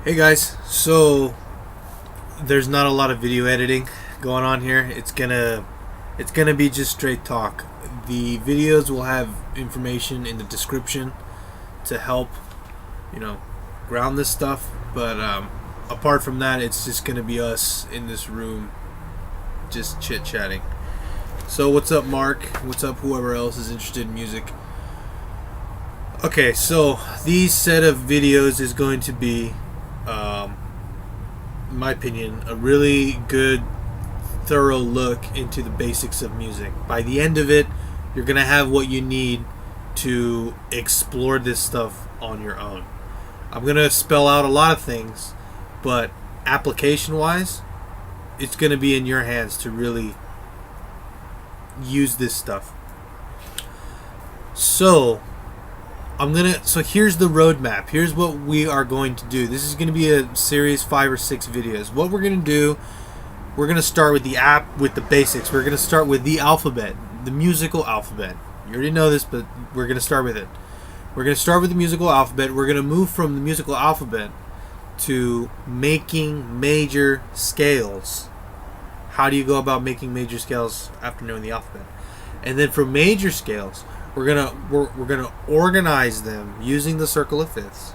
Hey guys, so there's not a lot of video editing going on here. It's gonna be just straight talk. The videos will have information in the description to help, you know, ground this stuff. But apart from that, it's just gonna be us in this room, just chit chatting. So what's up, Mark? What's up, whoever else is interested in music? Okay, so these set of videos is going to be in my opinion, a really good, thorough look into the basics of music. By the end of it, you're going to have what you need to explore this stuff on your own. I'm going to spell out a lot of things, but application wise, it's going to be in your hands to really use this stuff. So here's the roadmap. Here's what we are going to do. This is going to be a series 5 or 6 videos. What we're going to do, we're going to start with the basics. We're going to start with the alphabet, the musical alphabet. You already know this, but we're going to start with it. We're going to start with the musical alphabet. We're going to move from the musical alphabet to making major scales. How do you go about making major scales after knowing the alphabet? And then for major scales, we're gonna organize them using the circle of fifths,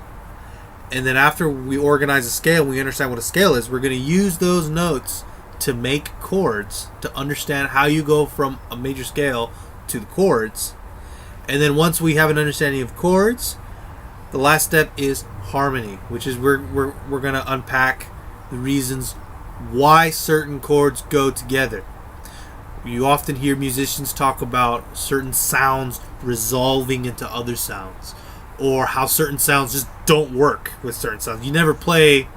and then after we organize a scale, we understand what a scale is. We're gonna use those notes to make chords to understand how you go from a major scale to the chords, and then once we have an understanding of chords, the last step is harmony, which is we're gonna unpack the reasons why certain chords go together. You often hear musicians talk about certain sounds resolving into other sounds, or how certain sounds just don't work with certain sounds. You never play,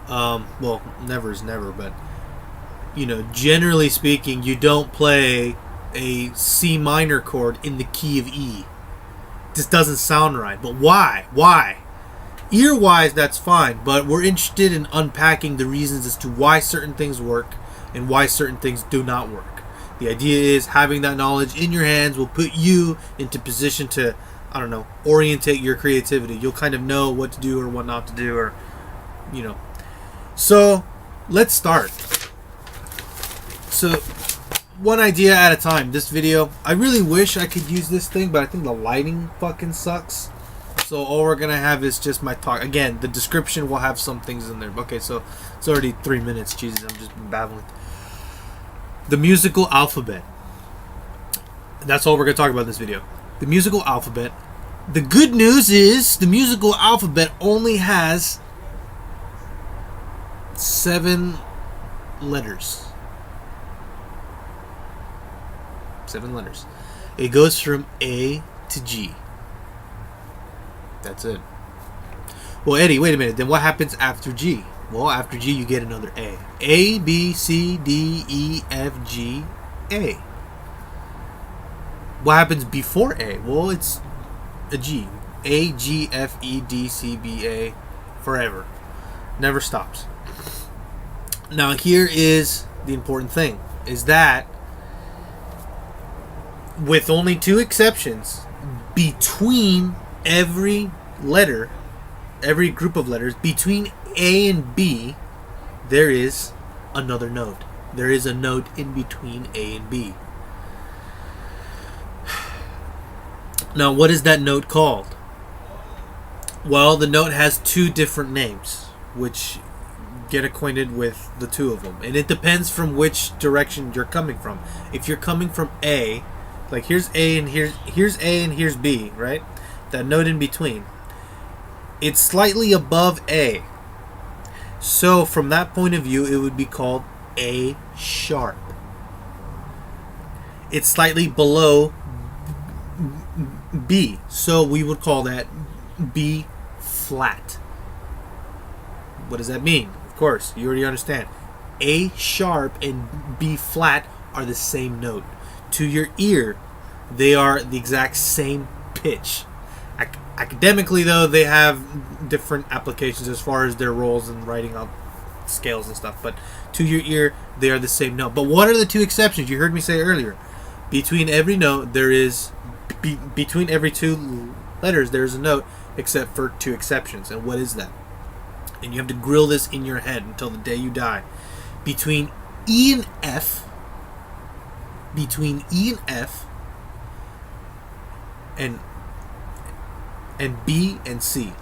well, never is never, but generally speaking, you don't play a C minor chord in the key of E. It just doesn't sound right. But why? Why? Ear-wise, that's fine, but we're interested in unpacking the reasons as to why certain things work and why certain things do not work. The idea is having that knowledge in your hands will put you into position to, orientate your creativity. You'll kind of know what to do or what not to do, or. So, let's start. So, one idea at a time. This video, I really wish I could use this thing, but I think the lighting fucking sucks. So all we're gonna have is just my talk. Again, the description will have some things in there. Okay, so it's already 3 minutes. Jesus, I'm just babbling. The musical alphabet. That's all we're gonna talk about in this video. The musical alphabet. The good news is the musical alphabet only has 7 letters. 7 letters. It goes from A to G. That's it. Well, Eddie, wait a minute. Then what happens after G? Well, after G, you get another A. A, B, C, D, E, F, G, A. What happens before A? Well, it's a G. A, G, F, E, D, C, B, A. Forever. Never stops. Now, here is the important thing. Is that with only 2 exceptions, between every letter, every group of letters, between A and B, there is another note. There is a note in between A and B. Now, what is that note called? Well, the note has 2 different names, which get acquainted with the 2 of them. And it depends from which direction you're coming from. If you're coming from A, like here's A and here's A and here's B, right? That note in between, it's slightly above A. So from that point of view, it would be called A sharp. It's slightly below B. So we would call that B flat. What does that mean? Of course, you already understand. A sharp and B flat are the same note. To your ear, they are the exact same pitch. Academically, though, they have different applications as far as their roles in writing up scales and stuff. But to your ear, they are the same note. But what are the 2 exceptions? You heard me say earlier. Between every note, there is... between every 2 letters, there is a note, except for 2 exceptions. And what is that? and you have to grill this in your head until the day you die. Between E and F, and B and C.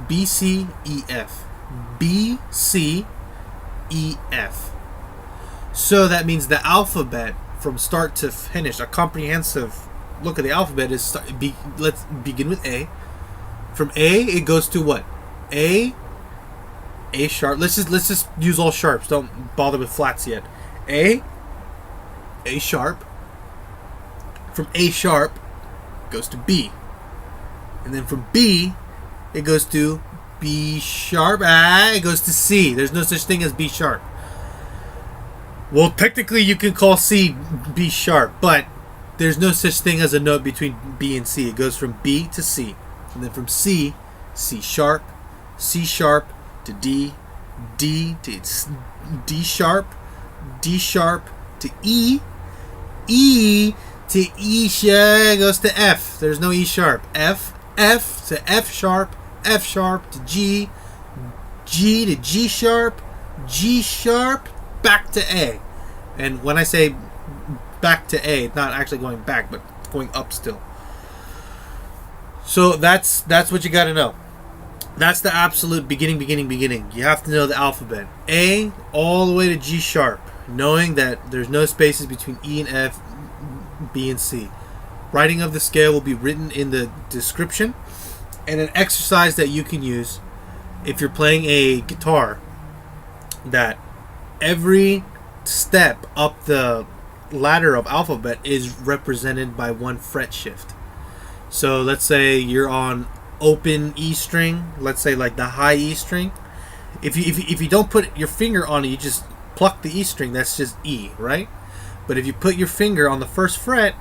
B, C, E, F. B, C, E, F. So that means the alphabet from start to finish, a comprehensive look at the alphabet is let's begin with A. From A it goes to what? A sharp. Let's just use all sharps. Don't bother with flats yet. A sharp. From A sharp goes to B. And then from B it goes to B sharp. It goes to C. There's no such thing as B sharp. Well, technically you can call C B sharp, but there's no such thing as a note between B and C. It goes from B to C. And then from C, C sharp to D, D to D sharp to E, E to E sharp, goes to F. There's no E sharp. F to F sharp to G, G to G sharp, back to A. And when I say back to A, it's not actually going back, but going up still. So that's what you got to know. That's the absolute beginning. You have to know the alphabet. A all the way to G sharp, knowing that there's no spaces between E and F, B and C. Writing of the scale will be written in the description, and an exercise that you can use if you're playing a guitar, that every step up the ladder of alphabet is represented by one fret shift. So let's say you're on open E string, let's say like the high E string. If you don't put your finger on it, you just pluck the E string, that's just E, right? But if you put your finger on the first fret,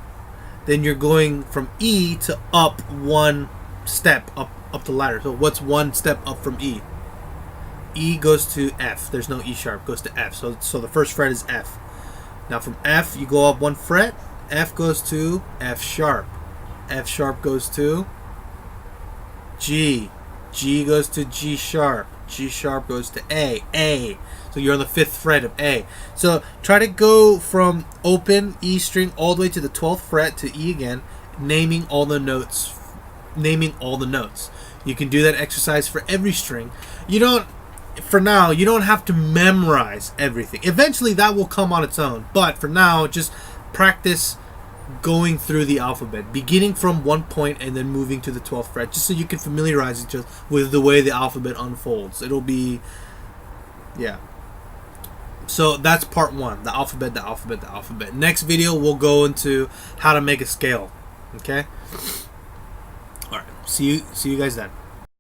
then you're going from E to up one step up the ladder. So what's one step up from E? E goes to F. There's no E sharp, goes to F. So the first fret is F. Now from F you go up one fret. F goes to F sharp. F sharp goes to G. G goes to G sharp. G sharp goes to A. A. So you're on the 5th fret of A. So try to go from open E string all the way to the 12th fret to E again, naming all the notes. You can do that exercise for every string. For now, you don't have to memorize everything. Eventually that will come on its own. But for now, just practice going through the alphabet, beginning from one point and then moving to the 12th fret, just so you can familiarize yourself with the way the alphabet unfolds. It'll be, yeah. So that's part 1, the alphabet. Next video, we'll go into how to make a scale. Okay? All right. See you guys then.